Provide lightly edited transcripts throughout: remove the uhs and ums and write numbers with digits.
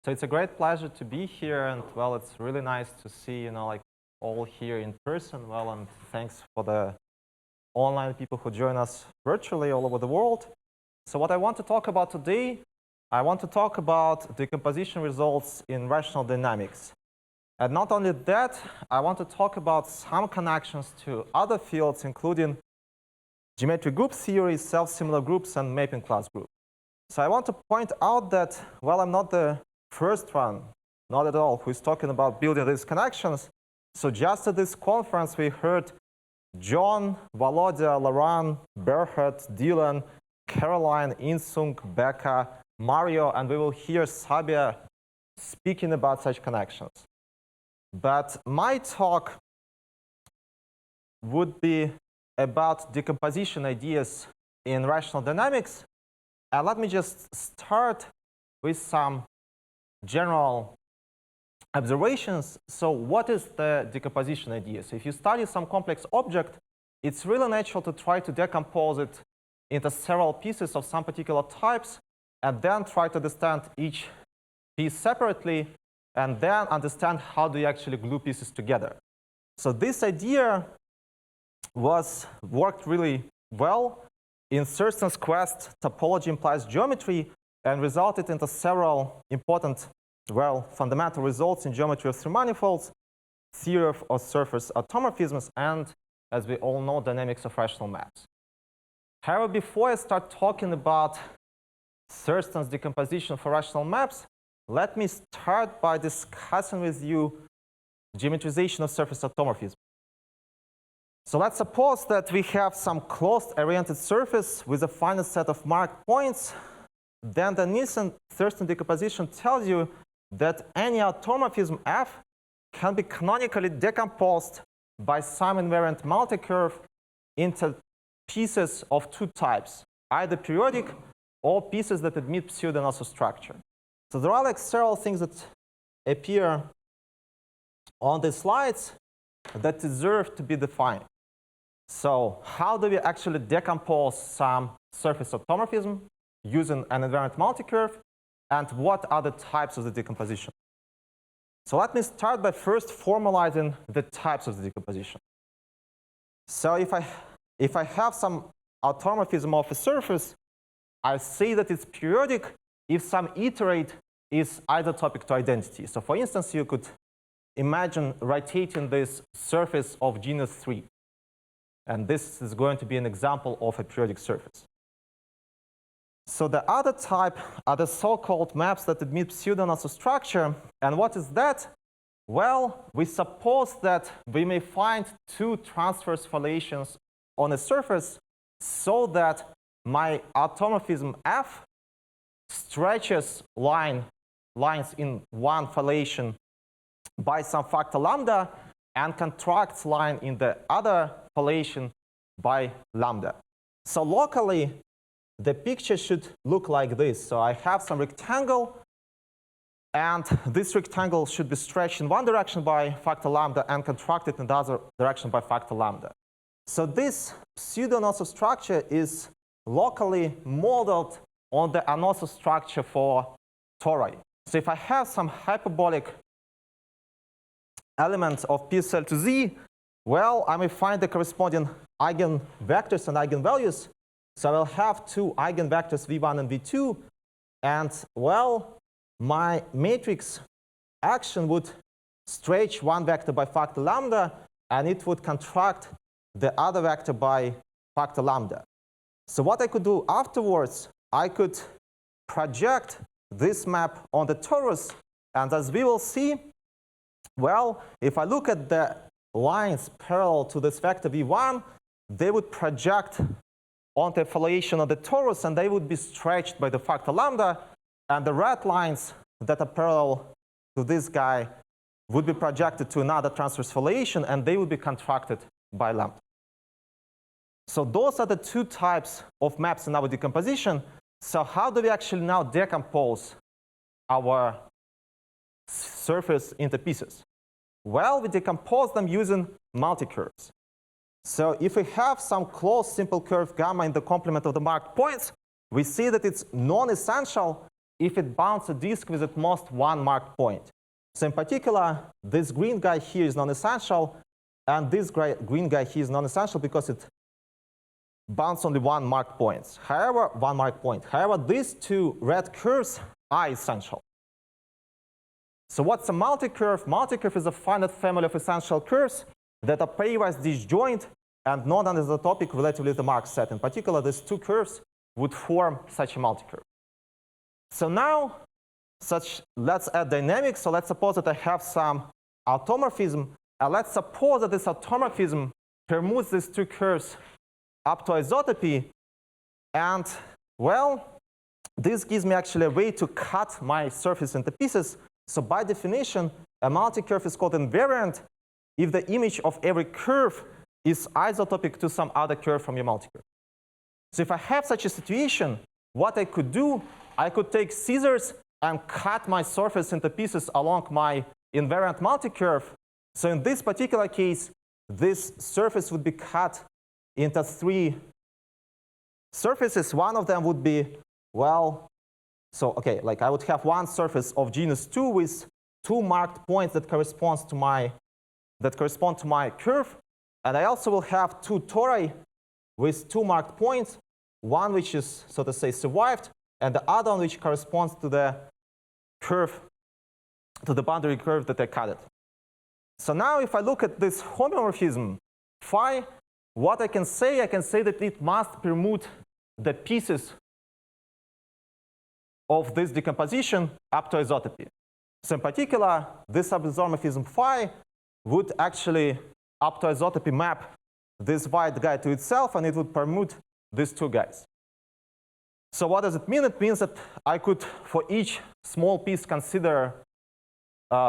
So it's a great pleasure to be here, and well, it's really nice to see, like all here in person. Well, and thanks for the online people who join us virtually all over the world. So what I want to talk about today, I want to talk about decomposition results in rational dynamics. And not only that, I want to talk about some connections to other fields, including geometric group theory, self-similar groups, and mapping class group. So I want to point out that, well, I'm not the first one, not at all, who is talking about building these connections. So just at this conference, we heard John, Volodya, Laurent, Berhard, Dylan, Caroline, Insung, Becca, Mario, and we will hear Sabia speaking about such connections. But my talk would be about decomposition ideas in rational dynamics. And let me just start with some general observations. So what is the decomposition idea? So if you study some complex object, it's really natural to try to decompose it into several pieces of some particular types, and then try to understand each piece separately, and then understand how do you actually glue pieces together. So this idea worked really well in Thurston's quest, Topology Implies Geometry, and resulted into several important, well, fundamental results in geometry of three manifolds, theory of surface automorphisms, and, as we all know, dynamics of rational maps. However, before I start talking about Thurston's decomposition for rational maps, let me start by discussing with you geometrization of surface automorphism. So let's suppose that we have some closed-oriented surface with a finite set of marked points. Then the Nielsen-Thurston decomposition tells you that any automorphism F can be canonically decomposed by some invariant multicurve into pieces of two types, either periodic or pieces that admit pseudo-Noether structure. So there are like several things that appear on the slides that deserve to be defined. So how do we actually decompose some surface automorphism using an invariant multicurve, and what are the types of the decomposition? So let me start by first formalizing the types of the decomposition. So if I have some automorphism of a surface, I say that it's periodic if some iterate is isotopic to identity. So for instance, you could imagine rotating this surface of genus 3. And this is going to be an example of a periodic surface. So the other type are the so-called maps that admit pseudo-Noether structure. And what is that? Well, we suppose that we may find two transverse foliations on a surface so that my automorphism F stretches lines in one foliation by some factor lambda and contracts line in the other foliation by lambda. So locally, the picture should look like this. So I have some rectangle, and this rectangle should be stretched in one direction by factor lambda and contracted in the other direction by factor lambda. So this pseudo-Noether structure is locally modeled on the Noether structure for tori. So if I have some hyperbolic element of PSL to Z, well, I may find the corresponding eigenvectors and eigenvalues. So I will have two eigenvectors V1 and V2. And, well, my matrix action would stretch one vector by factor lambda, and it would contract the other vector by factor lambda. So what I could do afterwards, I could project this map on the torus. And as we will see, well, if I look at the lines parallel to this vector V1, they would project onto a foliation of the torus, and they would be stretched by the factor lambda. And the red lines that are parallel to this guy would be projected to another transverse foliation, and they would be contracted by lambda. So those are the two types of maps in our decomposition. So how do we actually now decompose our surface into pieces? Well, we decompose them using multicurves. So if we have some closed simple curve gamma in the complement of the marked points, we see that it's non-essential if it bounds a disk with at most one marked point. So in particular, this green guy here is non-essential, and this green guy here is non-essential because it bounds only one marked point. However, these two red curves are essential. So what's a multicurve? Multicurve is a finite family of essential curves that are pairwise disjoint and not anisotropic relatively to the marked set. In particular, these two curves would form such a multicurve. So now, let's add dynamics. So let's suppose that I have some automorphism, and let's suppose that this automorphism permutes these two curves up to isotopy. And, well, this gives me actually a way to cut my surface into pieces. So by definition, a multicurve is called invariant if the image of every curve is isotopic to some other curve from your multicurve. So if I have such a situation, what I could do, I could take scissors and cut my surface into pieces along my invariant multicurve. So in this particular case, this surface would be cut into three surfaces. One of them would be, well, so okay, like I would have one surface of genus 2 with two marked points that correspond to my curve. And I also will have two tori with two marked points, one which is, so to say, survived, and the other one which corresponds to the curve, to the boundary curve that I cut it. So now if I look at this homeomorphism phi, what I can say that it must permute the pieces of this decomposition up to isotopy. So in particular, this isomorphism phi would actually up to isotopy map this white guy to itself, and it would permute these two guys. So what does it mean? It means that I could, for each small piece, consider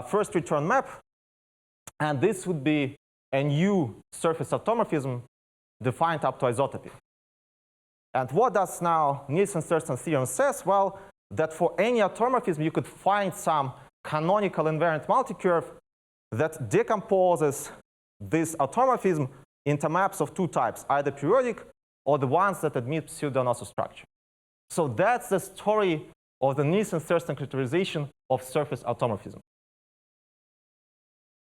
first return map, and this would be a new surface automorphism defined up to isotopy. And what does now Nielsen-Thurston theorem says? Well, that for any automorphism, you could find some canonical invariant multicurve that decomposes this automorphism into maps of two types, either periodic or the ones that admit pseudo-Noether structure. So that's the story of the Nielsen-Thurston characterization of surface automorphism.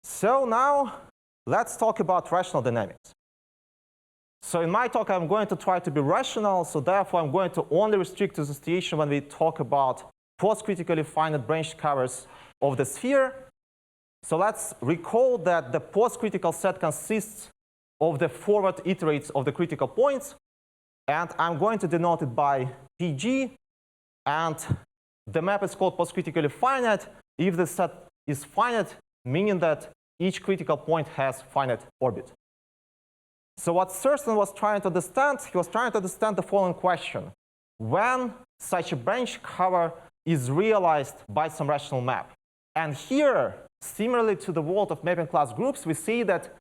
So now let's talk about rational dynamics. So in my talk, I'm going to try to be rational, so therefore I'm going to only restrict to the situation when we talk about post-critically finite branched covers of the sphere. So let's recall that the post-critical set consists of the forward iterates of the critical points, and I'm going to denote it by PG, and the map is called post-critically finite if the set is finite, meaning that each critical point has finite orbit. So what Thurston was trying to understand, he was trying to understand the following question. When such a branch cover is realized by some rational map. And here, similarly to the world of mapping class groups, we see that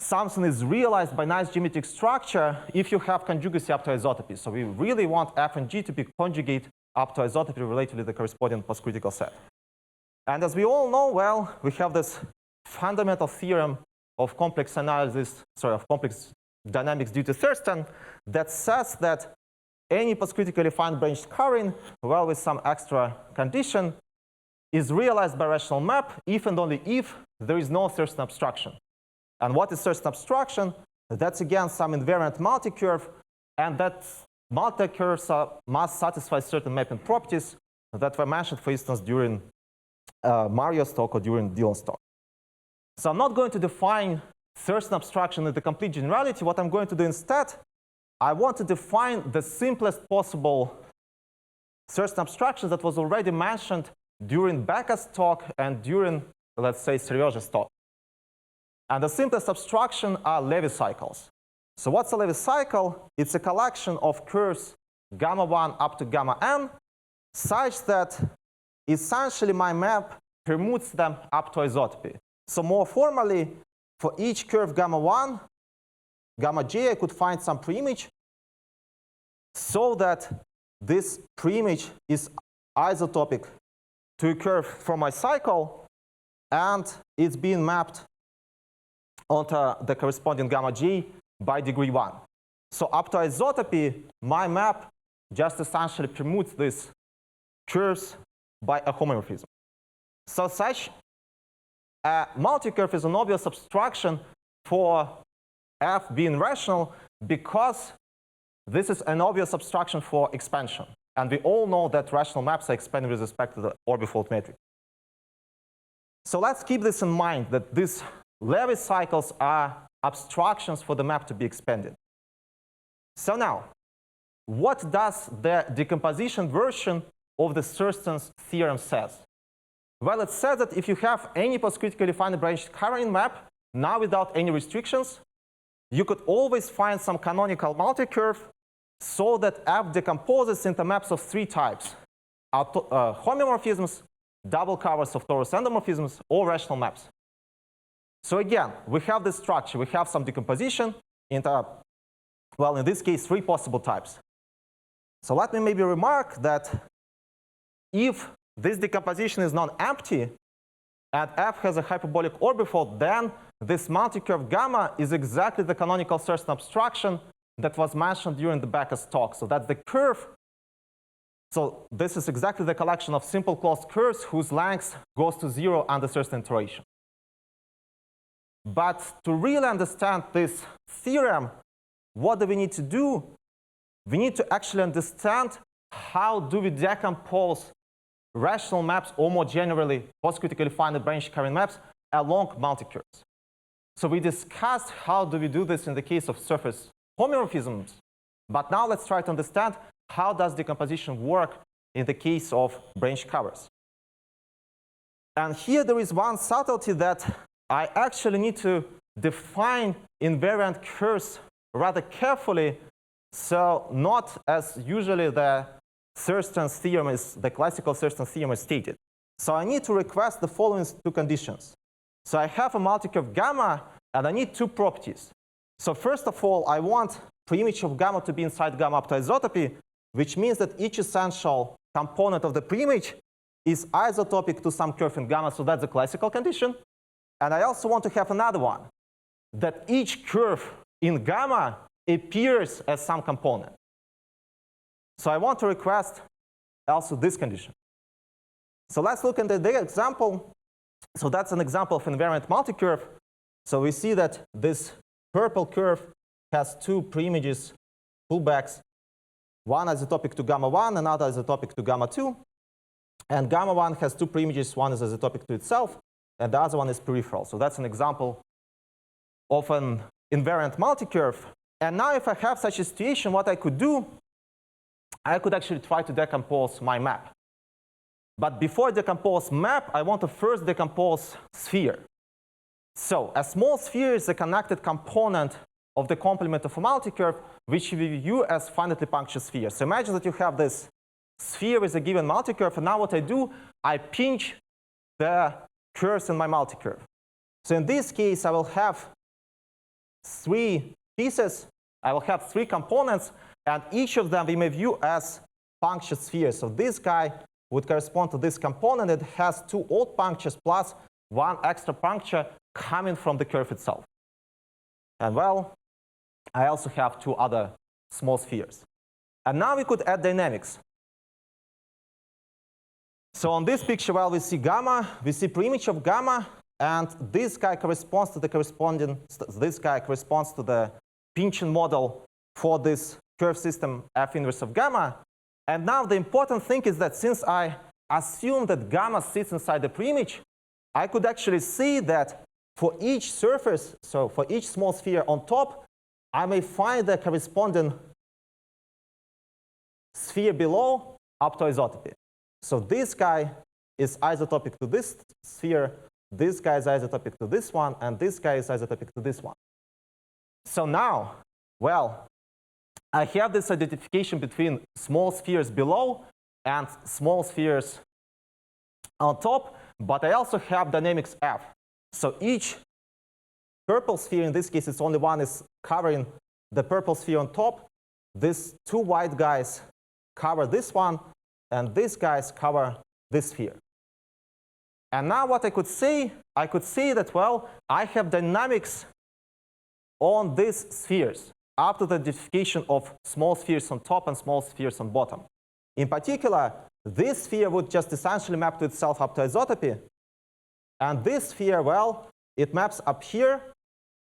something is realized by nice geometric structure if you have conjugacy up to isotopy. So we really want F and G to be conjugate up to isotopy related to the corresponding post-critical set. And as we all know, well, we have this fundamental theorem of complex analysis, of complex dynamics due to Thurston that says that any post-critically finite branched covering, well, with some extra condition, is realized by rational map if and only if there is no Thurston obstruction. And what is Thurston obstruction? That's again some invariant multicurve, and that multicurves must satisfy certain mapping properties that were mentioned, for instance, during Mario's talk or during Dylan's talk. So I'm not going to define Thurston obstruction in the complete generality. What I'm going to do instead, I want to define the simplest possible Thurston obstruction that was already mentioned during Becca's talk and during, let's say, Seryoja's talk. And the simplest obstruction are Levy cycles. So what's a Levy cycle? It's a collection of curves gamma 1 up to gamma n such that essentially my map permutes them up to isotopy. So more formally, for each curve gamma 1, gamma j, I could find some preimage so that this preimage is isotopic to a curve from my cycle, and it's being mapped onto the corresponding gamma j by degree 1. So up to isotopy, my map just essentially permutes this curves by a homomorphism. So such a multicurve is an obvious abstraction for f being rational because this is an obvious abstraction for expansion. And we all know that rational maps are expanded with respect to the orbifold metric. So let's keep this in mind, that these Levy cycles are abstractions for the map to be expanded. So now, what does the decomposition version of the Thurston's theorem says? Well, it says that if you have any postcritically defined branched covering map, now without any restrictions, you could always find some canonical multicurve so that f decomposes into maps of three types: homomorphisms, double covers of torus endomorphisms, or rational maps. So again, we have this structure. We have some decomposition into, well, in this case, three possible types. So let me maybe remark that if this decomposition is non-empty and f has a hyperbolic orbifold, then this multicurve gamma is exactly the canonical Thurston abstraction that was mentioned during the Becker's talk. So that's the curve. So this is exactly the collection of simple closed curves whose length goes to 0 under Thurston iteration. But to really understand this theorem, what do we need to do? We need to actually understand how do we decompose rational maps, or more generally, postcritically defined branch covering maps along multicurves. So we discussed how do we do this in the case of surface homomorphisms. But now let's try to understand how does decomposition work in the case of branch covers. And here there is one subtlety that I actually need to define invariant curves rather carefully, so not as usually the Thurston's theorem is, the classical Thurston theorem is stated. So I need to request the following two conditions. So I have a multicurve gamma, and I need two properties. So first of all, I want preimage of gamma to be inside gamma up to isotopy, which means that each essential component of the preimage is isotopic to some curve in gamma, so that's the classical condition. And I also want to have another one, that each curve in gamma appears as some component. So I want to request also this condition. So let's look at the example. So that's an example of invariant multicurve. So we see that this purple curve has two preimages, pullbacks. One isotopic to gamma 1, another isotopic to gamma 2. And gamma 1 has two preimages. One is isotopic to itself, and the other one is peripheral. So that's an example of an invariant multicurve. And now if I have such a situation, what I could do, I could actually try to decompose my map. But before I decompose map, I want to first decompose sphere. So a small sphere is a connected component of the complement of a multicurve, which we view as finitely punctured sphere. So imagine that you have this sphere with a given multicurve, and now what I do, I pinch the curves in my multicurve. So in this case, I will have three pieces. I will have three components, and each of them we may view as punctured spheres. So this guy would correspond to this component that has two odd punctures plus one extra puncture coming from the curve itself. And well, I also have two other small spheres. And now we could add dynamics. So on this picture, well, we see gamma, we see preimage of gamma, and this guy corresponds to the pinching model for this curve system F inverse of gamma. And now the important thing is that since I assume that gamma sits inside the preimage, I could actually see that for each surface, so for each small sphere on top, I may find the corresponding sphere below up to isotopy. So this guy is isotopic to this sphere, this guy is isotopic to this one, and this guy is isotopic to this one. So now, well, I have this identification between small spheres below and small spheres on top, but I also have dynamics F. So each purple sphere, in this case, it's only one, is covering the purple sphere on top. These two white guys cover this one, and these guys cover this sphere. And now what I could say that, well, I have dynamics on these spheres up to the identification of small spheres on top and small spheres on bottom. In particular, this sphere would just essentially map to itself up to isotopy. And this sphere, well, it maps up here,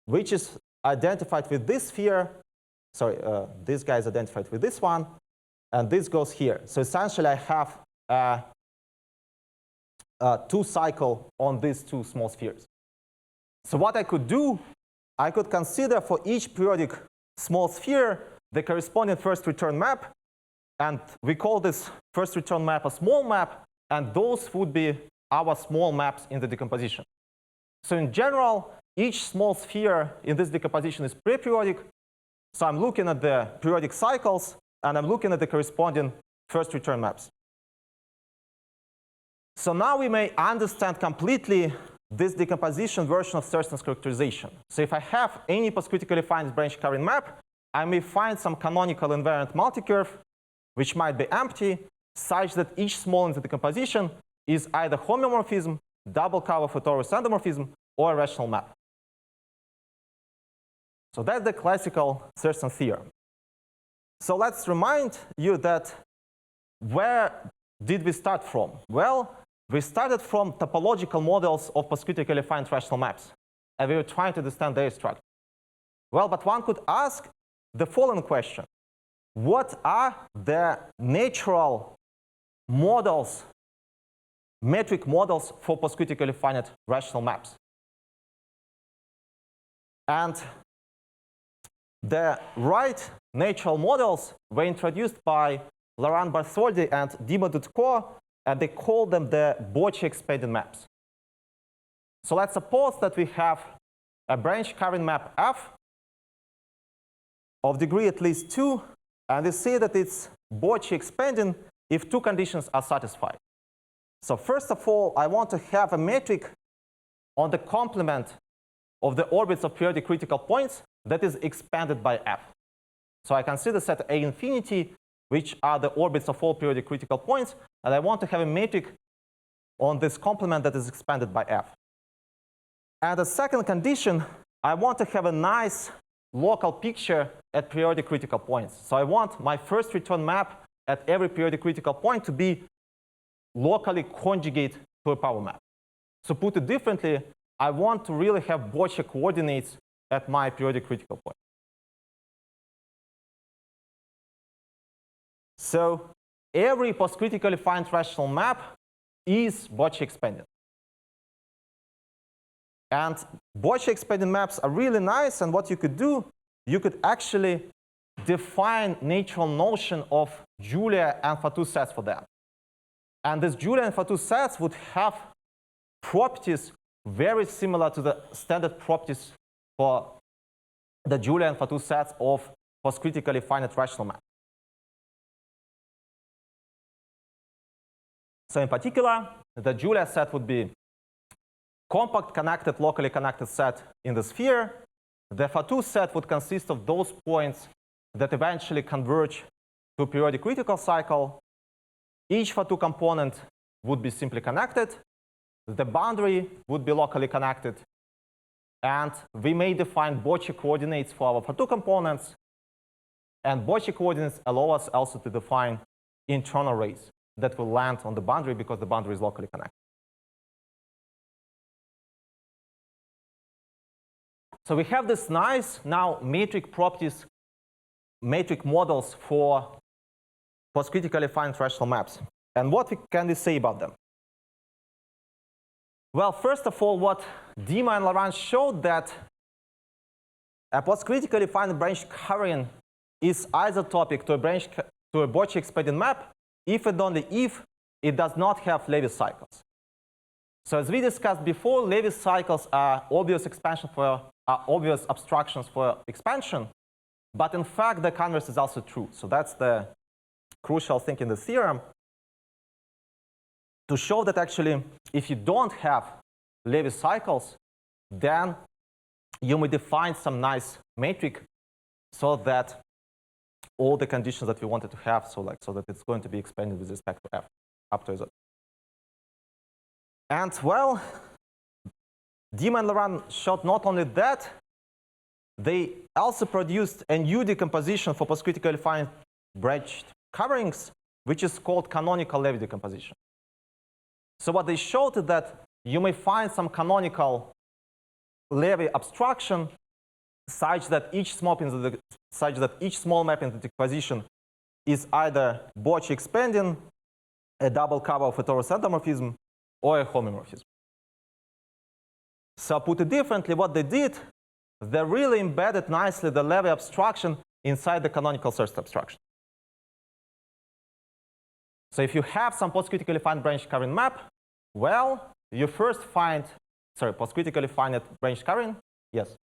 which is identified with this sphere. Sorry, this guy is identified with this one, and this goes here. So essentially, I have a two cycle on these two small spheres. So what I could do, I could consider for each periodic small sphere the corresponding first return map, and we call this first return map a small map, and those would be our small maps in the decomposition. So in general, each small sphere in this decomposition is pre-periodic. So I'm looking at the periodic cycles, and I'm looking at the corresponding first return maps. So now we may understand completely this decomposition version of Thurston's characterization. So if I have any postcritically finite branch covering map, I may find some canonical invariant multicurve, which might be empty, such that each small in the decomposition is either homeomorphism, double cover for torus endomorphism, or a rational map. So that's the classical Thurston theorem. So let's remind you that where did we start from? Well, we started from topological models of postcritically finite rational maps, and we were trying to understand their structure. Well, but one could ask the following question. What are the natural models, metric models for postcritically finite rational maps? And the right natural models were introduced by Laurent Bartholdi and Dima Dudko, and they call them the Bocci expanded maps. So let's suppose that we have a branch covering map F of degree at least 2, and we say that it's Bocci expanding if two conditions are satisfied. So first of all, I want to have a metric on the complement of the orbits of periodic critical points that is expanded by F. So I consider set A infinity, which are the orbits of all periodic critical points, and I want to have a metric on this complement that is expanded by F. And the second condition, I want to have a nice local picture at periodic critical points. So I want my first return map at every periodic critical point to be locally conjugate to a power map. So put it differently, I want to really have Bocci coordinates at my periodic critical point. So every postcritically finite rational map is Bocci expanded. And Bocci expanded maps are really nice, and what you could do, you could actually define natural notion of Julia and Fatou sets for them. And these Julia and Fatou sets would have properties very similar to the standard properties for the Julia and Fatou sets of postcritically finite rational maps. So in particular, the Julia set would be compact connected, locally connected set in the sphere. The Fatou set would consist of those points that eventually converge to a periodic critical cycle. Each Fatou component would be simply connected. The boundary would be locally connected. And we may define Bocci coordinates for our Fatou components. And Bocci coordinates allow us also to define internal rays that will land on the boundary because the boundary is locally connected. So we have this nice now metric properties, metric models for postcritically finite rational maps. And what can we say about them? Well, first of all, what Dima and Laurent showed that a postcritically finite branch covering is isotopic to a Bocci expanded map if and only if it does not have Levy cycles. So as we discussed before, Levy cycles are obvious obvious obstructions for expansion, but in fact the converse is also true. So that's the crucial thing in the theorem, to show that actually if you don't have Levy cycles, then you may define some nice metric so that all the conditions that we wanted to have, so that it's going to be expanded with respect to F up to Z. And well, Dima and Laurent showed not only that, they also produced a new decomposition for postcritically finite branched coverings, which is called canonical Levy decomposition. So what they showed is that you may find some canonical Levy abstraction such that each small map in the decomposition is either Boche expanding, a double cover of a torus endomorphism, or a homomorphism. So put it differently, what they did, they really embedded nicely the Levy abstraction inside the canonical Thurston abstraction. So if you have some post-critically finite branch covering map, well, you first find, post-critically finite branch covering, yes.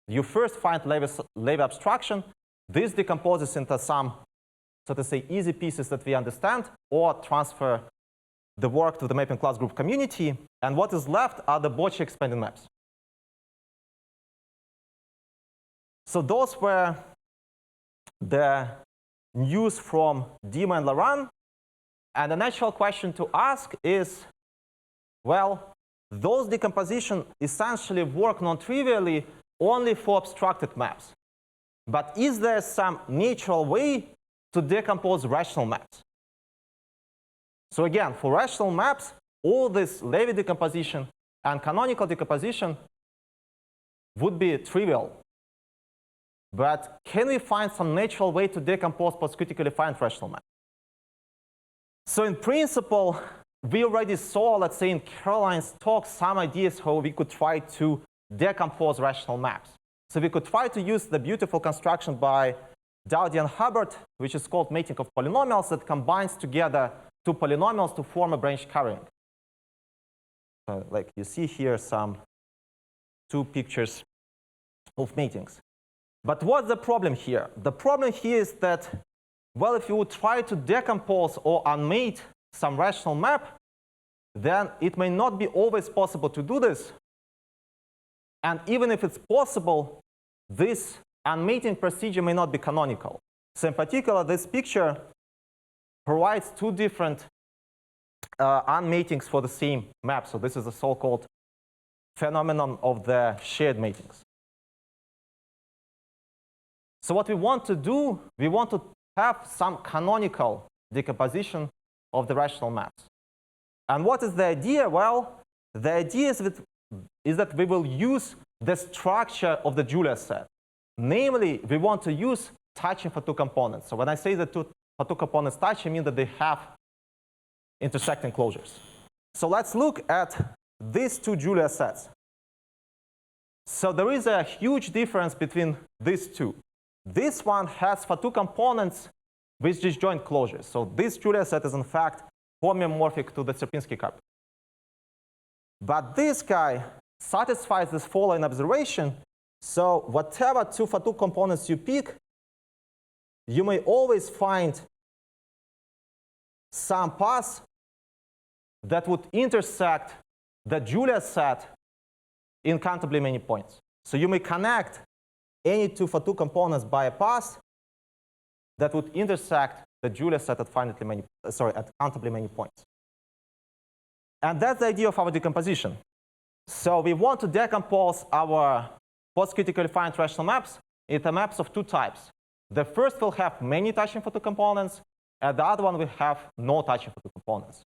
You first find Levy abstraction. This decomposes into some, so to say, easy pieces that we understand, or transfer the work to the mapping class group community. And what is left are the Boche expanding maps. So those were the news from Dima and Laurent. And the natural question to ask is, well, those decompositions essentially work non-trivially only for obstructed maps. But is there some natural way to decompose rational maps? So again, for rational maps, all this Levy decomposition and canonical decomposition would be trivial. But can we find some natural way to decompose post-critically finite rational maps? So in principle, we already saw, let's say in Caroline's talk, some ideas how we could try to decompose rational maps. So we could try to use the beautiful construction by Dowdy and Hubbard, which is called mating of polynomials, that combines together two polynomials to form a branch covering. Like you see here some two pictures of matings. But what's the problem here? The problem here is that, well, if you would try to decompose or unmate some rational map, then it may not be always possible to do this. And even if it's possible, this unmating procedure may not be canonical. So in particular, this picture provides two different unmatings for the same map. So this is a so-called phenomenon of the shared matings. So what we want to do, we want to have some canonical decomposition of the rational maps. And what is the idea? Well, the idea is that we will use the structure of the Julia set. Namely, we want to use touching for two components. So when I say that for two components touch, I mean that they have intersecting closures. So let's look at these two Julia sets. So there is a huge difference between these two. This one has for two components with disjoint closures. So this Julia set is in fact homeomorphic to the Sierpinski carpet. But this guy satisfies this following observation. So whatever two for two components you pick, you may always find some paths that would intersect the Julia set in countably many points. So you may connect any two for two components by a path that would intersect the Julia set at countably many points. And that's the idea of our decomposition. So we want to decompose our post-critically finite rational maps into maps of two types. The first will have many touching for two components, and the other one will have no touching for two components.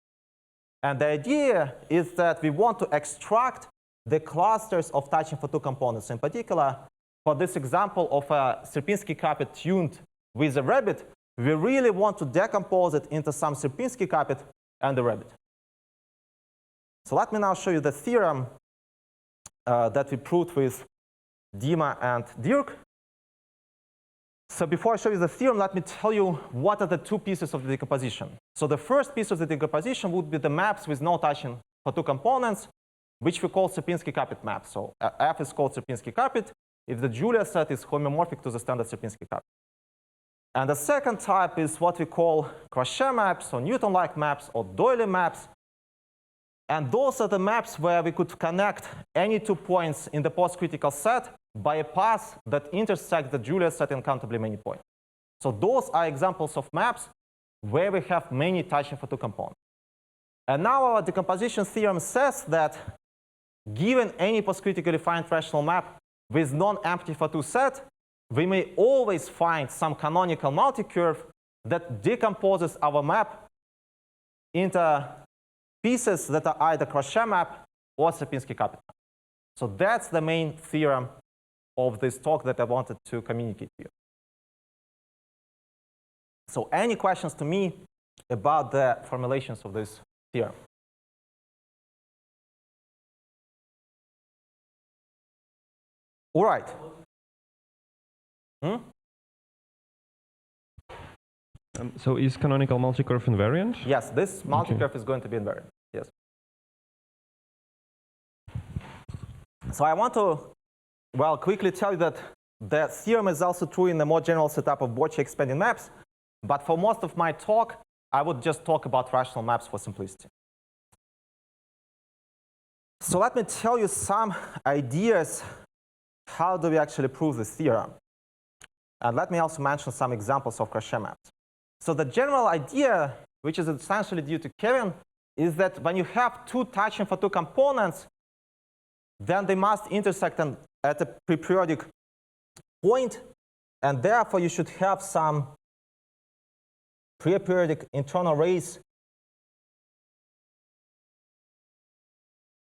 And the idea is that we want to extract the clusters of touching for two components. In particular, for this example of a Sierpinski carpet tuned with a rabbit, we really want to decompose it into some Sierpinski carpet and a rabbit. So let me now show you the theorem that we proved with Dima and Dirk. So before I show you the theorem, let me tell you what are the two pieces of the decomposition. So the first piece of the decomposition would be the maps with no touching for two components, which we call Sierpinski carpet maps. So F is called Sierpinski carpet if the Julia set is homeomorphic to the standard Sierpinski carpet. And the second type is what we call Crochet maps, or Newton-like maps, or Doyle maps. And those are the maps where we could connect any 2 points in the post-critical set by a path that intersects the Julia set in countably many points. So those are examples of maps where we have many touching for two components. And now our decomposition theorem says that given any post-critically finite rational map with non-empty for two set, we may always find some canonical multicurve that decomposes our map into pieces that are either Crochet map or Sierpinski capital. So that's the main theorem of this talk that I wanted to communicate to you. So any questions to me about the formulations of this theorem? All right. So is canonical multicurve invariant? Yes, this multicurve is going to be invariant. Yes. So I want to, well, quickly tell you that the theorem is also true in the more general setup of Boccia expanding maps. But for most of my talk, I would just talk about rational maps for simplicity. So let me tell you some ideas. How do we actually prove this theorem? And let me also mention some examples of Crochet maps. So the general idea, which is essentially due to Kevin, is that when you have two touching for two components, then they must intersect at a pre-periodic point, and therefore you should have some pre-periodic internal rays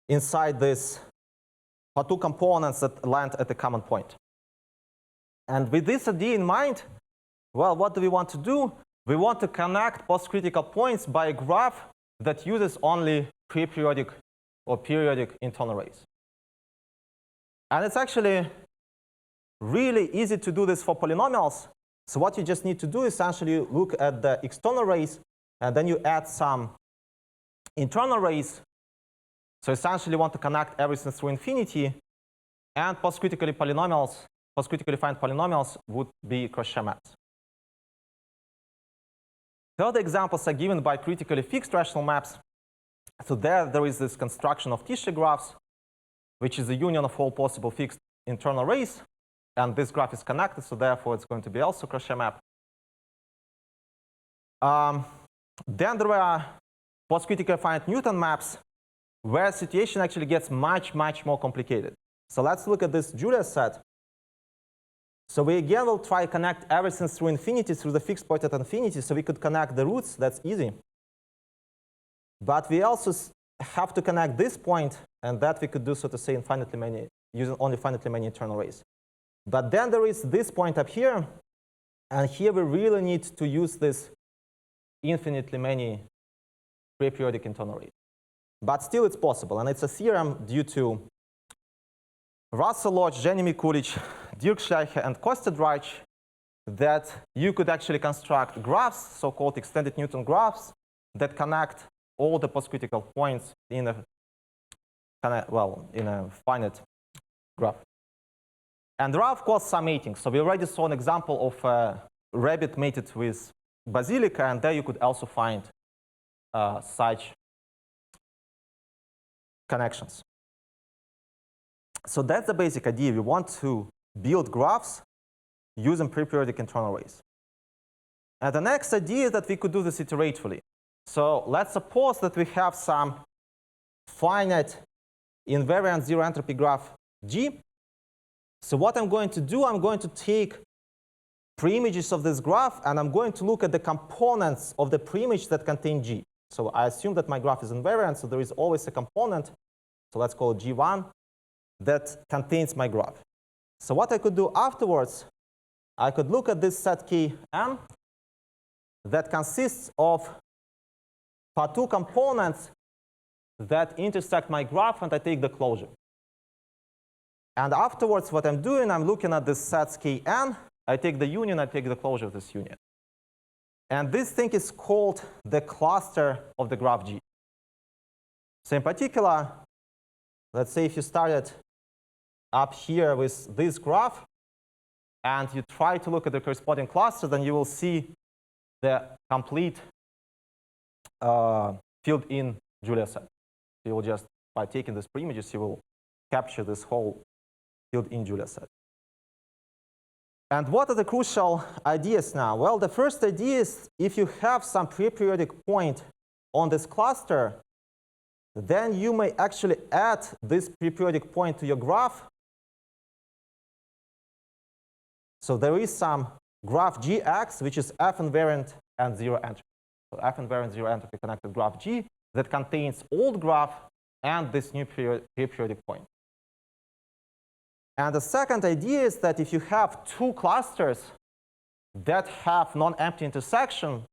inside this for two components that land at a common point. And with this idea in mind, well, what do we want to do? We want to connect post-critical points by a graph that uses only pre-periodic or periodic internal rays. And it's actually really easy to do this for polynomials. So what you just need to do is essentially look at the external rays, and then you add some internal rays. So essentially you want to connect everything through infinity, and post-critically find polynomials would be Crochet maps. Further examples are given by critically fixed rational maps. So there is this construction of tissue graphs, which is the union of all possible fixed internal rays. And this graph is connected, so therefore it's going to be also Crochet map. Then there are post-critically finite Newton maps, where the situation actually gets much, much more complicated. So let's look at this Julia set. So we again will try to connect everything through infinity, through the fixed point at infinity. So we could connect the roots. That's easy. But we also have to connect this point, and that we could do, so to say, infinitely many, using only finitely many internal rays. But then there is this point up here, and here we really need to use this infinitely many pre-periodic internal rays. But still it's possible, and it's a theorem due to Russell Lodge, Jenny Mikulic, Dirk Schleicher, and Kostadreich, that you could actually construct graphs, so-called extended Newton graphs, that connect all the post-critical points in a finite graph. And there are, of course, some matings. So we already saw an example of a rabbit mated with basilica, and there you could also find such connections. So that's the basic idea. We want to build graphs using pre-periodic internal rays. And the next idea is that we could do this iteratively. So let's suppose that we have some finite invariant zero entropy graph G. So what I'm going to do, I'm going to take preimages of this graph, and I'm going to look at the components of the preimage that contain G. So I assume that my graph is invariant, so there is always a component, so let's call it G1, that contains my graph. So what I could do afterwards, I could look at this set Kn that consists of two components that intersect my graph, and I take the closure. And afterwards, what I'm doing, I'm looking at this set Kn, I take the union, I take the closure of this union. And this thing is called the cluster of the graph G. So in particular, let's say if you started up here with this graph, and you try to look at the corresponding cluster, then you will see the complete filled-in Julia set. You will just, by taking these preimages, you will capture this whole filled-in Julia set. And what are the crucial ideas now? Well, the first idea is if you have some pre-periodic point on this cluster, then you may actually add this pre-periodic point to your graph. So there is some graph Gx, which is F invariant and zero entropy. So F invariant zero entropy connected graph G that contains old graph and this new periodic point. And the second idea is that if you have two clusters that have non-empty intersection,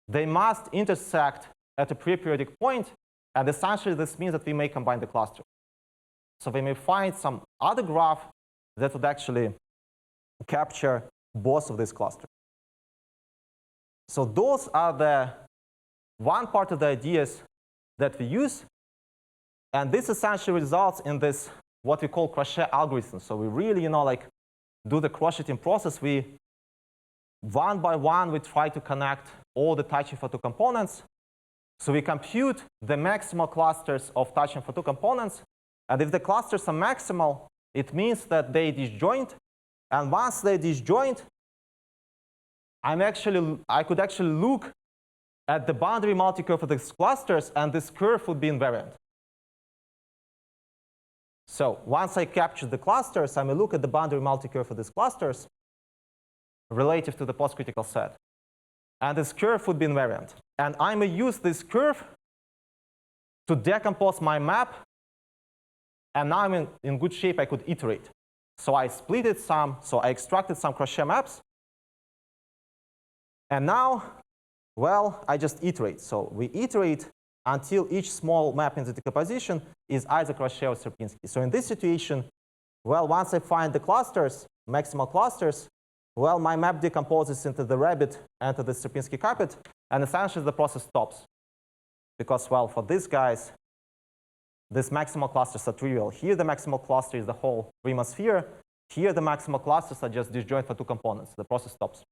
they must intersect at a pre-periodic point, and essentially this means that we may combine the cluster. So we may find some other graph that would actually capture both of these clusters. So those are the one part of the ideas that we use, and this essentially results in this what we call Crochet algorithm. So we really, like do the crocheting process. We one by one we try to connect all the touching for two components. So we compute the maximal clusters of touching for two components, and if the clusters are maximal, it means that they disjoint, and once they disjoint, I could actually look at the boundary multicurve of these clusters, and this curve would be invariant. So once I capture the clusters, I may look at the boundary multicurve of these clusters relative to the post-critical set. And this curve would be invariant. And I may use this curve to decompose my map. And now I'm in good shape. I could iterate. So I split it some. So I extracted some Crochet maps. And now, well, I just iterate. So we iterate until each small map in the decomposition is either Crochet or Sierpinski. So in this situation, well, once I find the clusters, maximal clusters, well, my map decomposes into the rabbit and to the Sierpinski carpet, and essentially the process stops. Because, well, for these guys, these maximal clusters are trivial. Here the maximal cluster is the whole Riemann sphere. Here the maximal clusters are just disjoint for two components. The process stops.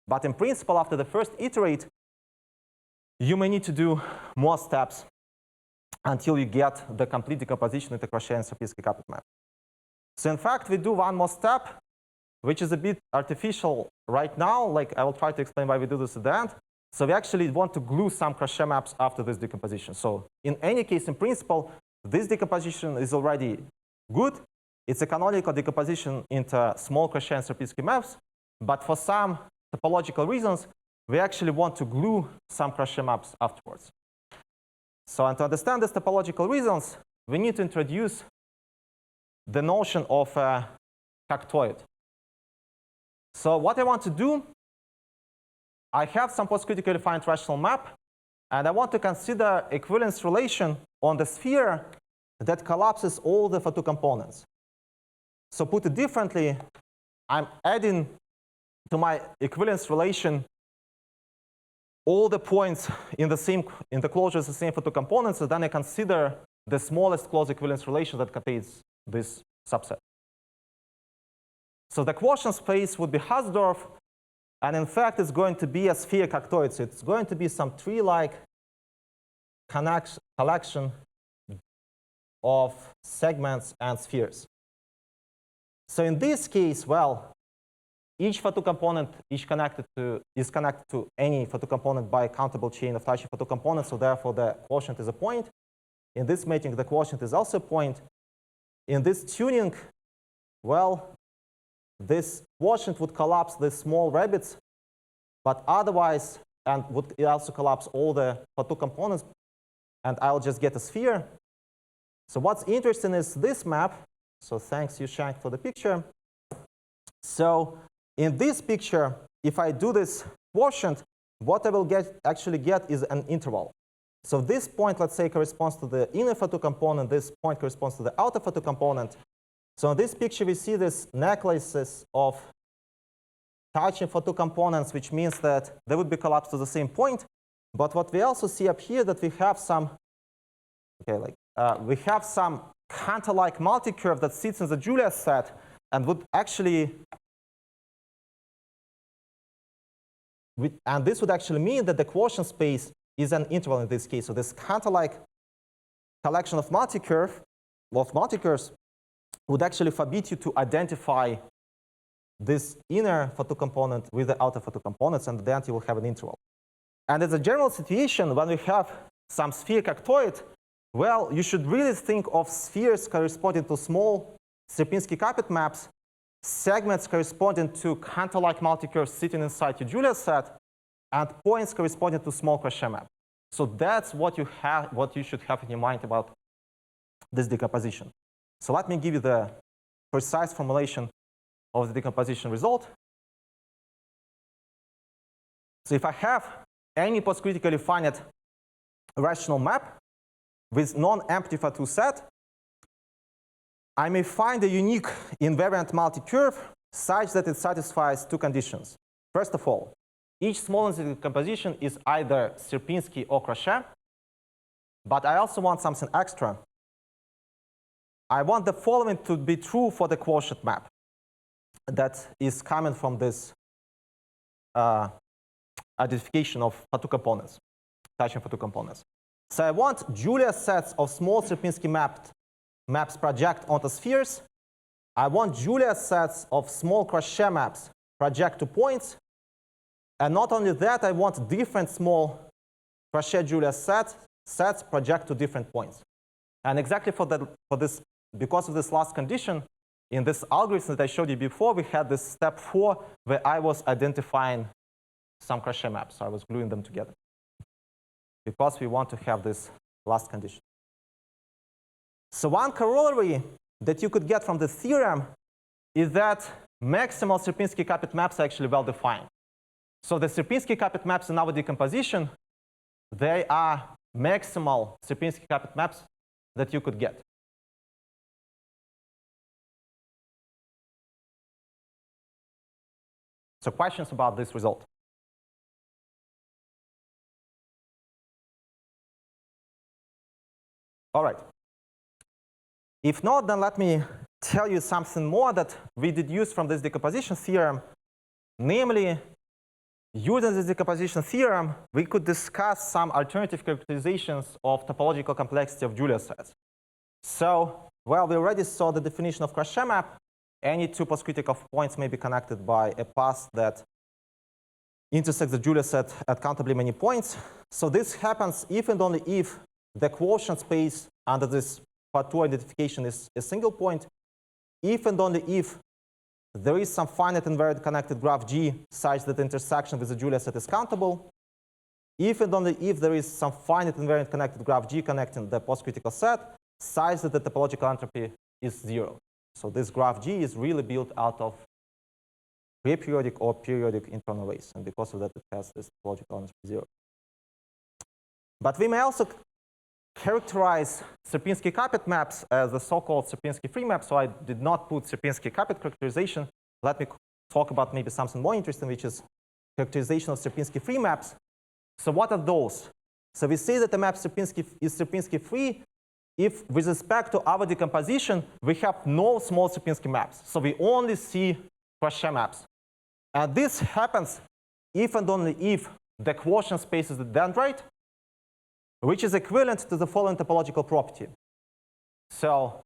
But in principle, after the first iterate, you may need to do more steps until you get the complete decomposition with the Crochet and Sierpinski carpet map. So in fact, we do one more step, which is a bit artificial right now. Like, I will try to explain why we do this at the end. So we actually want to glue some Crochet maps after this decomposition. So in any case, in principle, this decomposition is already good. It's a canonical decomposition into small Crochet and Sierpinski maps. But for some topological reasons, we actually want to glue some Crochet maps afterwards. So, and to understand these topological reasons, we need to introduce the notion of a cactoid. So what I want to do, I have some post-critically defined rational map, and I want to consider equivalence relation on the sphere that collapses all the photo components. So put it differently, I'm adding to my equivalence relation all the points in the closure of the same photo components, and then I consider the smallest closed equivalence relation that contains this subset. So the quotient space would be Hausdorff, and in fact, it's going to be a sphere cactoid. So it's going to be some tree-like collection of segments and spheres. So in this case, well, each photo component is connected to any photo component by a countable chain of touching photo components, so therefore the quotient is a point. In this mating, the quotient is also a point. In this tuning, well, this quotient would collapse the small rabbits, but otherwise, and would also collapse all the photo components, and I'll just get a sphere. So what's interesting is this map. So thanks, Hlushchanka, for the picture. So in this picture, if I do this quotient, what I will actually get is an interval. So this point, let's say, corresponds to the inner photo component. This point corresponds to the outer photo component. So in this picture, we see this necklaces of touching photo components, which means that they would be collapsed to the same point. But what we also see up here, that we have some, we have some Cantor-like multicurve that sits in the Julia set and would actually, and this would actually mean that the quotient space is an interval in this case. So this Cantor-like collection of multicurves would actually forbid you to identify this inner photo component with the outer photo components, and then you will have an interval. And as a general situation, when we have some sphere cactoid, well, you should really think of spheres corresponding to small Sierpinski carpet maps, segments corresponding to Cantor-like multicurves sitting inside your Julia set, and points corresponding to small Crochet map. So that's what you should have in your mind about this decomposition. So let me give you the precise formulation of the decomposition result. So if I have any postcritically finite rational map with non-empty Fatou set, I may find a unique invariant multicurve such that it satisfies two conditions. First of all, each small decomposition is either Sierpinski or Crochet, but I also want something extra. I want the following to be true for the quotient map that is coming from this identification of Fatou components, touching Fatou components. So I want Julia sets of small Sierpinski maps project onto spheres. I want Julia sets of small Crochet maps project to points. And not only that, I want different small Crochet Julia sets project to different points. And exactly because of this last condition, in this algorithm that I showed you before, we had this step 4 where I was identifying some Crochet maps. So I was gluing them together because we want to have this last condition. So one corollary that you could get from the theorem is that maximal Sierpinski-Capet maps are actually well defined. So the Sierpinski-Capet maps in our decomposition, they are maximal Sierpinski-Capet maps that you could get. So questions about this result? All right. If not, then let me tell you something more that we deduced from this decomposition theorem. Namely, using this decomposition theorem, we could discuss some alternative characterizations of topological complexity of Julia sets. So, well, we already saw the definition of Crochet map. Any two postcritical points may be connected by a path that intersects the Julia set at countably many points. So this happens if and only if the quotient space under this Fatou identification is a single point, if and only if there is some finite invariant connected graph G such that the intersection with the Julia set is countable, if and only if there is some finite invariant connected graph G connecting the postcritical set such that the topological entropy is 0. So this graph G is really built out of pre-periodic or periodic internal arrays, and because of that it has this topological entropy 0. But we may also characterize Sierpinski-Capet maps as the so-called Sierpinski free map, so I did not put Sierpinski-Capet characterization. Let me talk about maybe something more interesting, which is characterization of Sierpinski free maps. So what are those? So we say that the map Sierpinski is Sierpinski free if, with respect to our decomposition, we have no small Sierpinski maps. So we only see Crochet maps. And this happens if and only if the quotient space is the dendrite, which is equivalent to the following topological property. So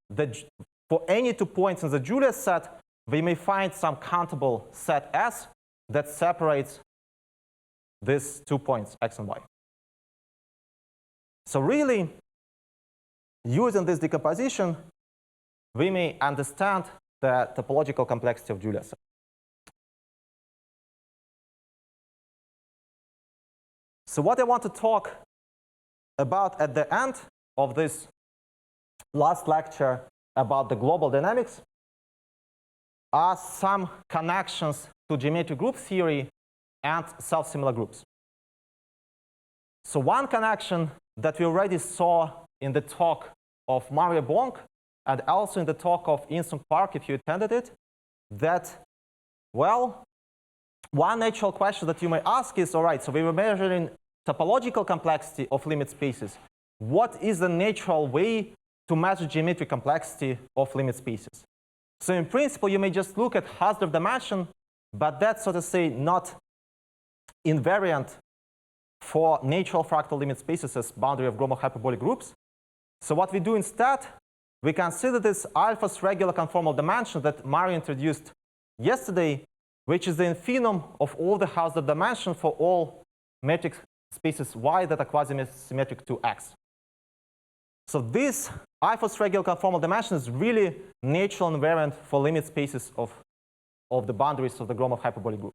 for any 2 points in the Julia set, we may find some countable set S that separates these 2 points, X and Y. So really, using this decomposition, we may understand the topological complexity of Julia set. So what I want to talk about at the end of this last lecture about the global dynamics are some connections to geometric group theory and self-similar groups. So one connection that we already saw in the talk of Mario Bonk and also in the talk of Insung Park, if you attended it, that, well, one natural question that you may ask is, all right, so we were measuring topological complexity of limit spaces. What is the natural way to measure geometric complexity of limit spaces? So in principle, you may just look at Hausdorff dimension, but that's, so to say, not invariant for natural fractal limit spaces as boundary of Gromov hyperbolic groups. So what we do instead, we consider this alpha's regular conformal dimension that Mario introduced yesterday, which is the infimum of all the Hausdorff dimension for all metric spaces Y that are quasi-symmetric to X. So this alpha's regular conformal dimension is really natural invariant for limit spaces of the boundaries of the Gromov hyperbolic group.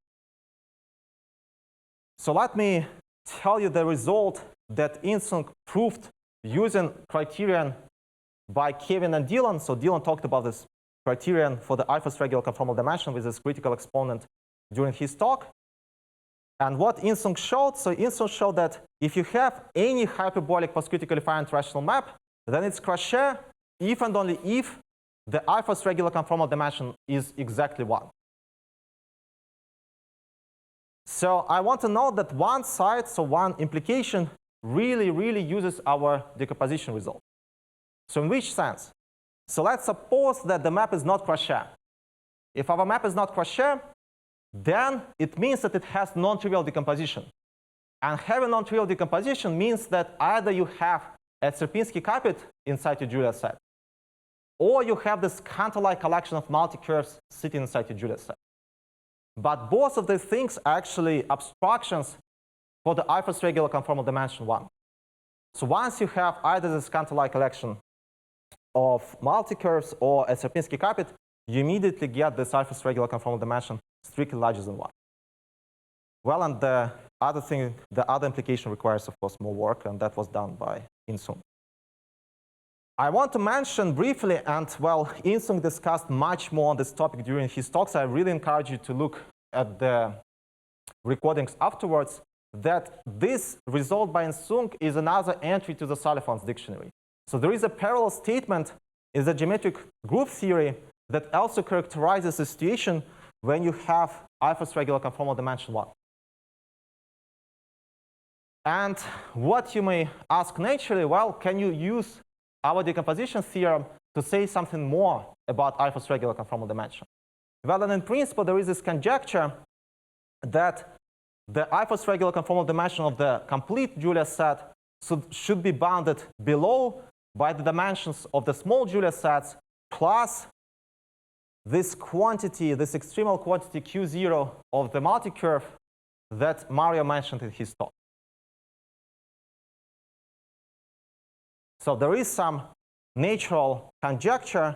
So let me tell you the result that Hennenfent proved using criterion by Kevin and Dylan. So Dylan talked about this criterion for the alpha regular conformal dimension with this critical exponent during his talk. And what Hennenfent showed, so Hennenfent showed that if you have any hyperbolic postcritically finite rational map, then it's Crochet if and only if the alpha regular conformal dimension is exactly 1. So I want to note that one side, so one implication, really uses our decomposition result. So in which sense? So let's suppose that the map is not Crochet. If our map is not Crochet, then it means that it has non-trivial decomposition. And having non-trivial decomposition means that either you have a Sierpinski capit inside your Julia set, or you have this Cantor-like collection of multicurves sitting inside your Julia set. But both of these things are actually abstractions for the alpha regular conformal dimension 1. So once you have either this Cantor-like collection of multicurves or a Sierpinski capit, you immediately get this alpha regular conformal dimension strictly larger than 1. Well, and the other implication requires, of course, more work, and that was done by Hennenfent. I want to mention briefly, and well, Hennenfent discussed much more on this topic during his talks. I really encourage you to look at the recordings afterwards, that this result by Hennenfent is another entry to the Salifans dictionary. So there is a parallel statement in the geometric group theory that also characterizes a situation when you have alpha regular conformal dimension 1. And what you may ask naturally, well, can you use our decomposition theorem to say something more about alpha regular conformal dimension? Well, then in principle, there is this conjecture that the alpha regular conformal dimension of the complete Julia set should be bounded below by the dimensions of the small Julia sets plus this quantity, this extremal quantity Q0 of the multicurve that Mario mentioned in his talk. So there is some natural conjecture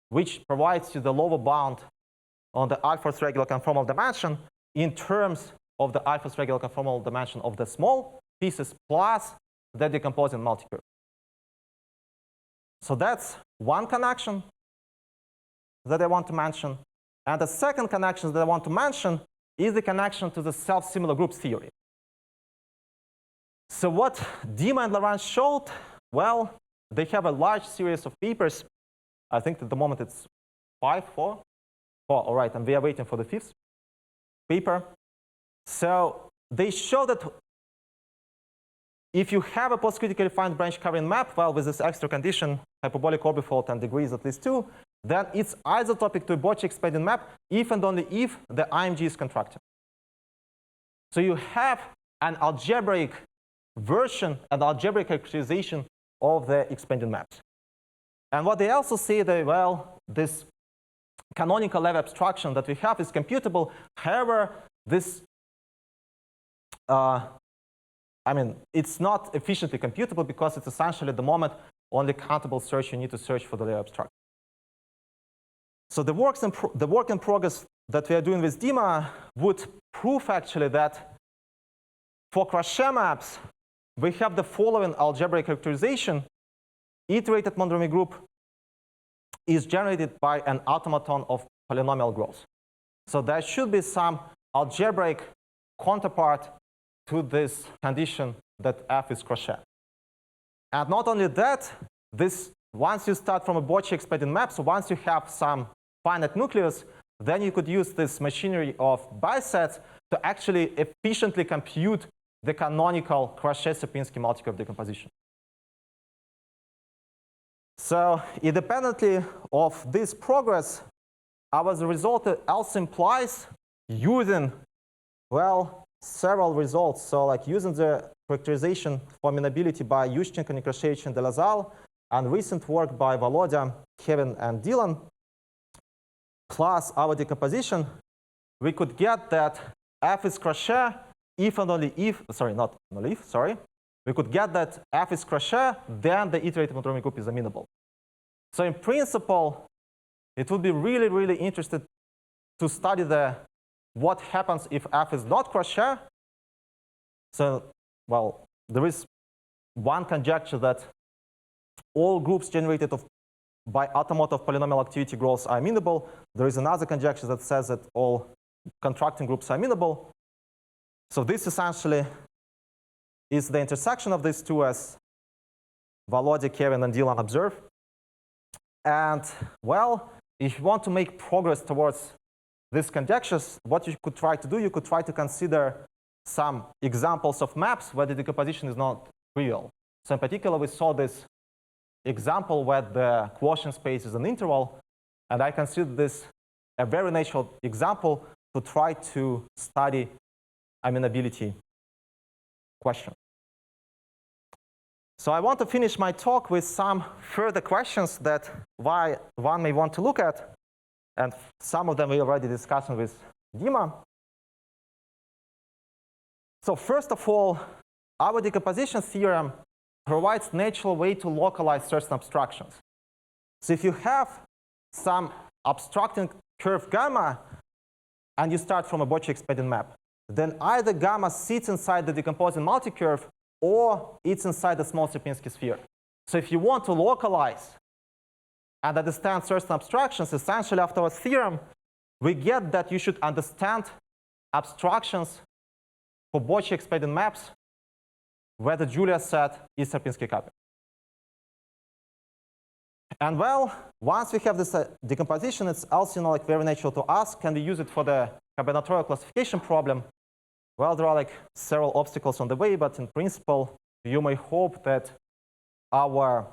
which provides you the lower bound on the alpha regular conformal dimension in terms of the alpha regular conformal dimension of the small pieces plus the decomposing multicurve. So that's one connection that I want to mention. And the second connection that I want to mention is the connection to the self-similar groups theory. So what Dima and Laurent showed, well, they have a large series of papers. I think at the moment it's 4. All right, and we are waiting for the 5th paper. So they show that if you have a postcritically defined branch covering map, well, with this extra condition, hyperbolic orbifold and degrees at least 2, then it's isotopic to a Bocci expanding map if and only if the IMG is contracted. So you have an algebraic version, an algebraic characterization of the expanding maps. And what they also say that, well, this canonical Levy abstraction that we have is computable. However, this it's not efficiently computable because it's essentially at the moment only countable search. You need to search for the Levy abstraction. So the work in progress that we are doing with Dima would prove actually that for Crochet maps, we have the following algebraic characterization. Iterated monotomy group is generated by an automaton of polynomial growth. So there should be some algebraic counterpart to this condition that F is Crochet. And not only that, once you start from a Bocci expanding map, so once you have some finite nucleus, then you could use this machinery of bisets to actually efficiently compute the canonical Crochet-Sierpinski multicurve decomposition. So independently of this progress, our result also implies using, well, several results. So like using the characterization for amenability by Hlushchanka, Nekrashevich, and Delazal, and recent work by Volodya, Kevin, and Dylan, plus our decomposition, we could get that F is Crochet if and only if, we could get that F is Crochet, then the iterated monotomy group is amenable. So in principle, it would be really interesting to study what happens if F is not Crochet. So, well, there is one conjecture that all groups generated by automotive polynomial activity growths are amenable. There is another conjecture that says that all contracting groups are amenable. So this essentially is the intersection of these two, as Volodya, Kevin, and Dylan observe. And, well, if you want to make progress towards these conjectures, what you could try to do, you could try to consider some examples of maps where the decomposition is not trivial. So in particular, we saw this example where the quotient space is an interval, and I consider this a very natural example to try to study amenability question. So I want to finish my talk with some further questions that one may want to look at, and some of them we already discussed with Dima. So first of all, our decomposition theorem provides natural way to localize certain abstractions. So if you have some obstructing curve gamma, and you start from a Bocci expanding map, then either gamma sits inside the decomposing multicurve or it's inside the small Sierpinski sphere. So if you want to localize and understand certain abstractions, essentially after our theorem, we get that you should understand abstractions for Bocci expanding maps where the Julia set is Sierpinski cupping. And well, once we have this decomposition, it's also very natural to ask, can we use it for the combinatorial classification problem? Well, there are several obstacles on the way, but in principle, you may hope that our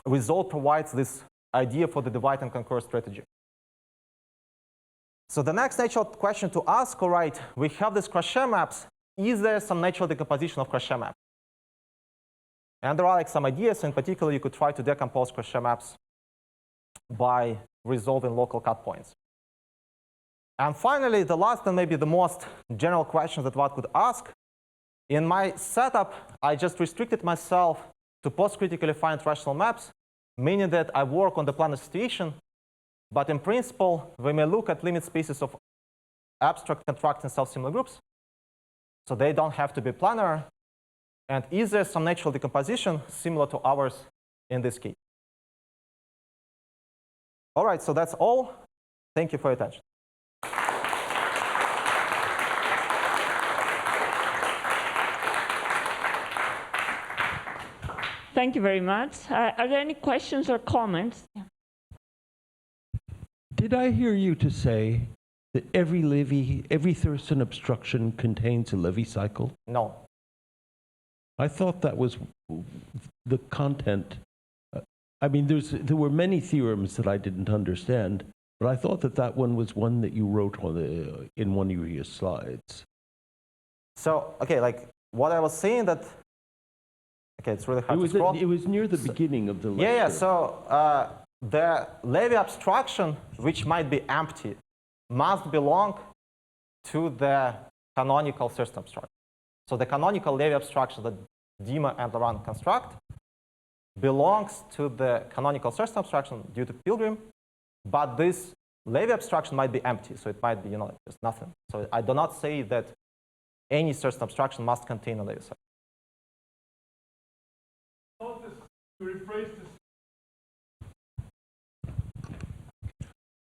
result provides this idea for the divide and conquer strategy. So the next natural question to ask, all right, we have these Crochet maps. Is there some natural decomposition of Crochet maps? And there are some ideas. In particular, you could try to decompose Crochet maps by resolving local cut points. And finally, the last and maybe the most general question that one could ask. In my setup, I just restricted myself to post-critically finite rational maps, meaning that I work on the planar situation. But in principle, we may look at limit spaces of abstract contracting self-similar groups. So they don't have to be planar. And is there some natural decomposition similar to ours in this case? All right, so that's all. Thank you for your attention. Thank you very much. Are there any questions or comments? Yeah. Did I hear you to say that every Thurston obstruction contains a Levy cycle? No. I thought that was the content. I mean, there were many theorems that I didn't understand, but I thought that one was one that you wrote on in one of your slides. So, okay, what I was saying that, okay, it's really hard to scroll. It was near the beginning of the lecture. Yeah, so the Levy abstraction, which might be empty, must belong to the canonical Thurston abstraction. So the canonical Levy abstraction that Dima and Laurent construct belongs to the canonical Thurston abstraction due to Pilgrim, but this Levy abstraction might be empty, so it might be, just nothing. So I do not say that any Thurston abstraction must contain a Levy cycle. To rephrase this.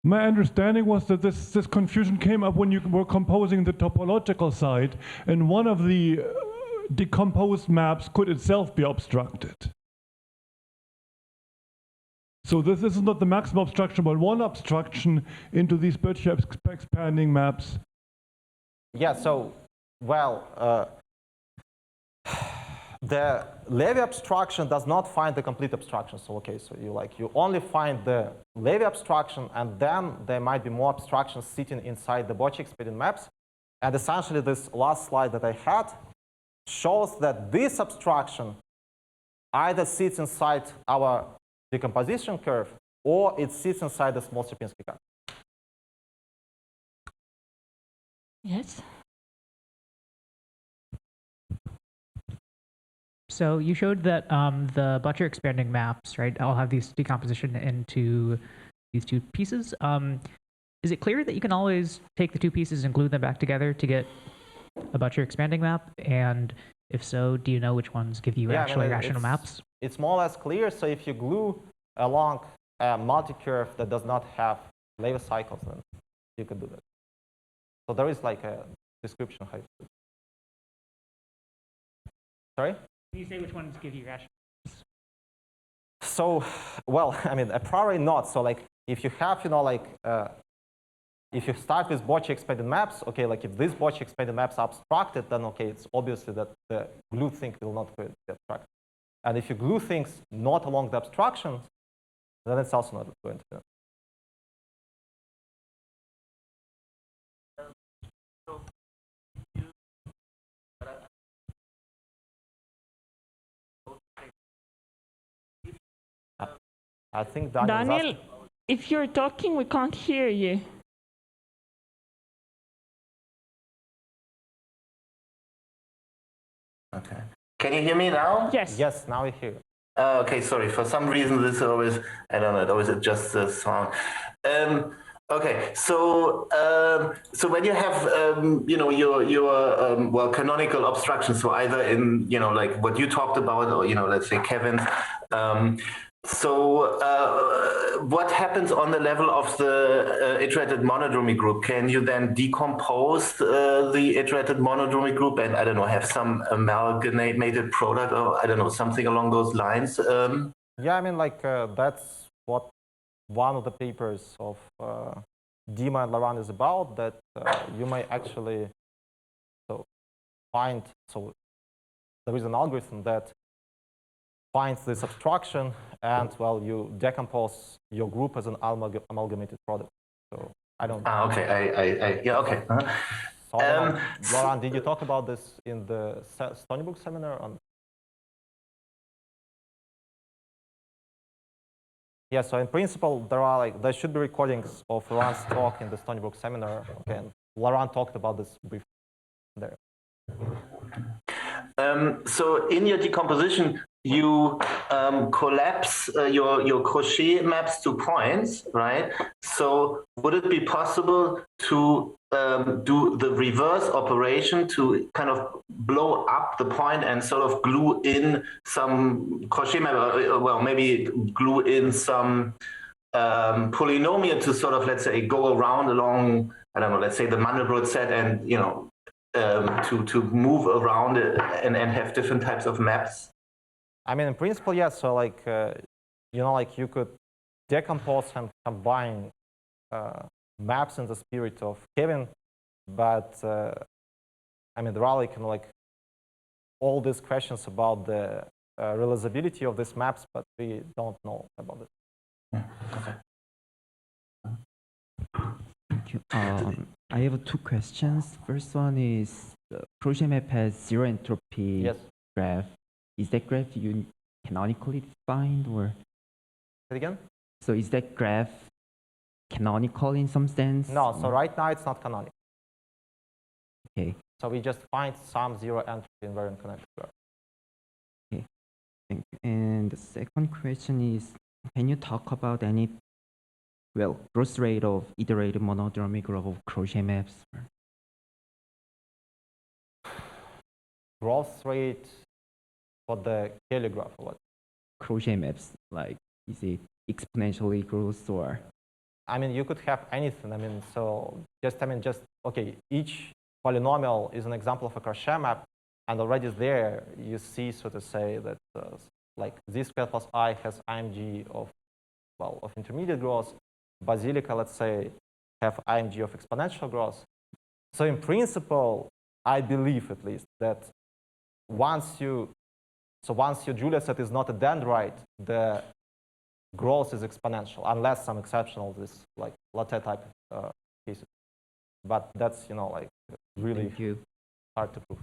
My understanding was that this confusion came up when you were composing the topological side, and one of the decomposed maps could itself be obstructed. So this is not the maximum obstruction, but one obstruction into these Bocci expanding maps. Yeah, so, well, the Levy abstraction does not find the complete abstraction. So, okay, so you only find the Levy abstraction, and then there might be more abstractions sitting inside the Bocci expanding maps. And essentially, this last slide that I had shows that this abstraction either sits inside our decomposition curve or it sits inside the small Sierpinski curve. Yes. So you showed that the Butcher expanding maps, right, all have these decomposition into these two pieces. Is it clear that you can always take the two pieces and glue them back together to get about your expanding map? And if so, do you know which ones give you Yeah, actually rational maps? It's more or less clear. So if you glue along a multicurve that does not have Levy cycles, then you could do that. So there is like a description how you do it. Sorry? Can you say which ones give you rational? So, well, I mean, a priori not. So like if you have, if you start with Bocce expanded maps, okay, like if this Bocce expanded maps are abstracted, then okay, it's obviously that the glue thing will not be abstracted. And if you glue things not along the abstractions, then it's also not going to. I think Daniel, if you're talking, we can't hear you. Okay. Can you hear me now? Yes. Yes, now we hear you. Okay, sorry. For some reason, this always, I don't know, it always adjusts the sound. Okay, so when you have, your well, canonical obstructions, so either in, like what you talked about, or, let's say Kevin's, what happens on the level of the iterated monodromy group? Can you then decompose the iterated monodromy group and, I don't know, have some amalgamated product, or I don't know, something along those lines? Yeah, I mean, like that's what one of the papers of Dima and Laurent is about, that you may actually find, so there is an algorithm that finds this abstraction, and well, you decompose your group as an amalgamated product. So I don't. Okay. Yeah. Okay. So Laurent, did you talk about this in the Stony Brook seminar? Yeah. So in principle, there should be recordings of Laurent's talk in the Stony Brook seminar. Okay, and Laurent talked about this briefly there. So in your decomposition, you collapse your Crochet maps to points, right? So would it be possible to do the reverse operation to kind of blow up the point and sort of glue in some Crochet map, well, maybe glue in some polynomial to sort of, let's say, go around along, I don't know, let's say the Mandelbrot set, and, to move around it and have different types of maps? I mean, in principle, yes. So like, like you could decompose and combine maps in the spirit of Kevin, but I mean, there are like all these questions about the realizability of these maps, but we don't know about it. Thank you. I have two questions. First one is, the Crochet map has zero entropy graph. Is that graph canonically defined, or? Say it again? So is that graph canonical in some sense? No. So right now it's not canonical. Okay. So we just find some zero entropy invariant connected graph. Okay. Thank you. And the second question is, can you talk about any growth rate of iterated monodromy graph of Crochet maps? Growth rate for the Cayley graph or what? Crochet maps, like, is it exponentially grows, or? I mean, you could have anything. I mean, okay, each polynomial is an example of a Crochet map, and already there you see, so to say, that like z squared plus I has IMG of intermediate growth. Basilica, let's say, have IMG of exponential growth. So in principle, I believe at least that once your Julia set is not a dendrite, the growth is exponential, unless some exceptional, this like latte type cases. But that's like really hard to prove.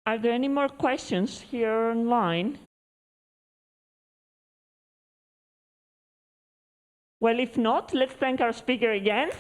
Are there any more questions here online? Well, if not, let's thank our speaker again.